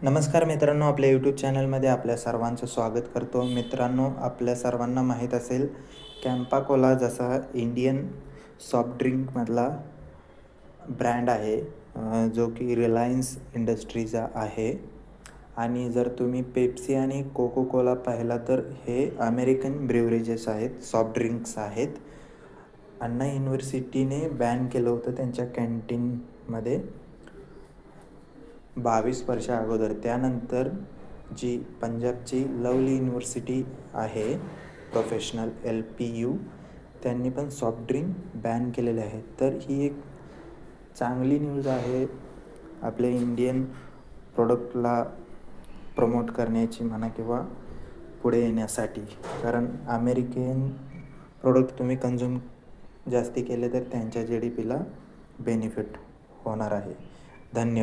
नमस्कार मित्रांनो, आपल्या यूट्यूब चॅनलमध्ये आपल्या सर्वांचं स्वागत करतो. मित्रांनो, आपल्या सर्वांना माहीत असेल कॅम्पा कोला जसा इंडियन सॉफ्ट ड्रिंकमधला ब्रँड आहे, जो की रिलायन्स इंडस्ट्रीचा आहे. आणि जर तुम्ही पेप्सी आणि कोको कोला पाहिला तर हे अमेरिकन ब्रिव्हरेजेस आहेत, सॉफ्ट ड्रिंक्स आहेत. अण्णा युनिव्हर्सिटीने बॅन केलं होतं त्यांच्या कॅन्टीनमध्ये 22 वर्षा अगोदर. त्यानंतर जी पंजाबची लवली युनिव्हर्सिटी आहे प्रोफेशनल LPU, त्यांनी पण सॉफ्ट ड्रिंक बॅन केलेले आहे. तर ही एक चांगली न्यूज आहे आपल्या इंडियन प्रोडक्टला प्रमोट करण्याची म्हणा किंवा पुढे येण्यासाठी. कारण अमेरिकन प्रोडक्ट तुम्ही कन्झ्युम जास्ती केले तर त्यांच्या GDPला बेनिफिट होणार आहे. धन्यवाद.